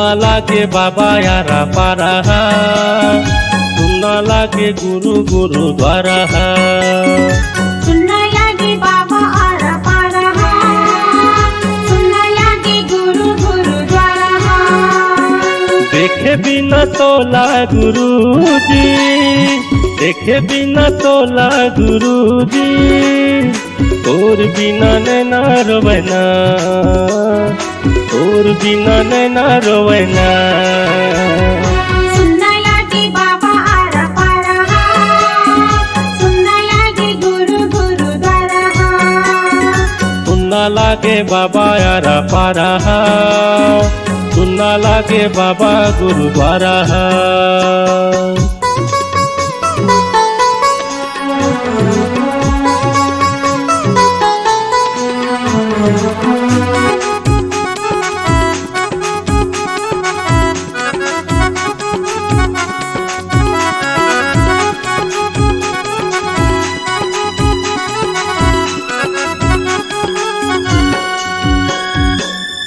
सुनना लागे बाबा यारा पारा, सुनना लागे गुरु गुरुद्वारा, सुनना लागे बाबा आरा पारा, सुनना लागे गुरु गुरुद्वारा। देखे बिना तोला गुरुजी, देखे बिना तोला गुरुजी, तोर बिना नैना रोवैना, तोर बिना नैना रोवैना। सुनना लागे बाबा आरा पारा, सुनना लागे गुरु गुरुद्वारा, सुनना लागे बाबा यारा पारा, सुनना लागे बाबा गुरुद्वारा।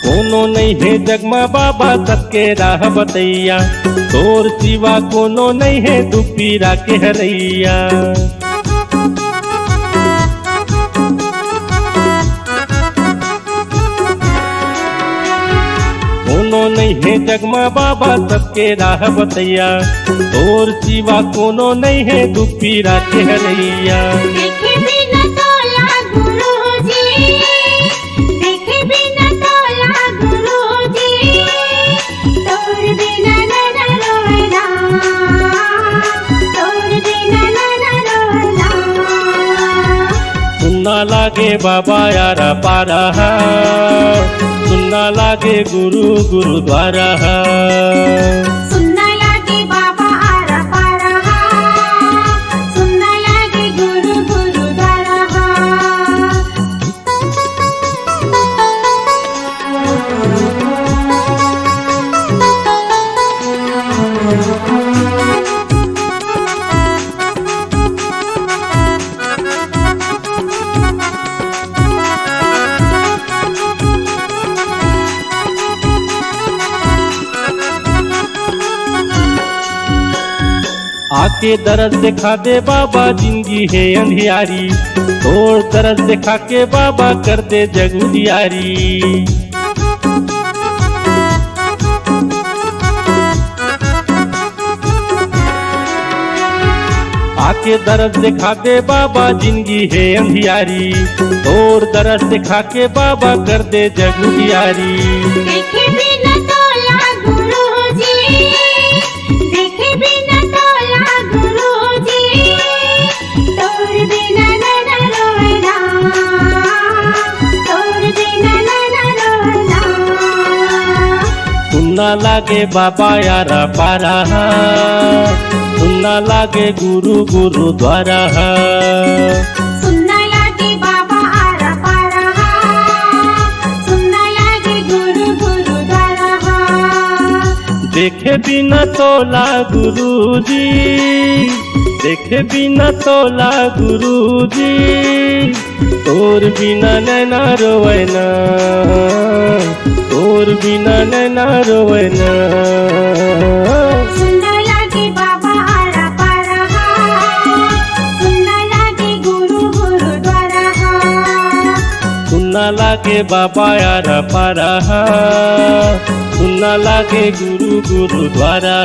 कोनो नहीं है जग में बाबा सबके राह बतैया, तोर सिवा कोनो नहीं है दुख पीरा के हरैया। कोनो नहीं है जग में बाबा सबके राह बतैया, तोर सिवा कोनो नहीं है दुख पीरा के हरैया। देखे बिना तोला गुरुजी, देखे बिना तोला गुरुजी, तोर बिना नैना रोवैना, तोर बिना नैना रोवैना। सुनना लागे बाबा यारा पारा, सुनना लागे गुरु गुरुद्वारा, सुनना लागे बाबा आरा पारा, सुनना लागे गुरु गुरुद्वारा। आके दरस दिखा दे बाबा जिंदगी है अंधियारी, तोड़ दरस दिखा के बाबा कर दे जग उजियारी। आके दरस दिखा दे बाबा जिंदगी है अंधियारी, तोड़ दरस दिखा के बाबा कर दे जग उजियारी। देखे बिना तोला गुरुजी, देखे बिना तोला गुरुजी, तोर बिना नैना रोवैना, तोर बिना नैना रोवैना। सुनना लागे बाबा यारा पारा, सुनना लागे गुरु गुरुद्वारा, सुनना लागे बाबा आरा पारा, सुनना लागे गुरु गुरुद्वारा। देखे बिना तोला गुरुजी, देखे बिना तोला गुरुजी, तोर बिना नैना रोवैना, तोर बिना नैना रोवैना। सुनना लागे बाबा आरा पारा, सुनना लागे गुरु गुरुद्वारा, सुनना लागे बाबा यारा पारा, सुनना लागे गुरु गुरुद्वारा।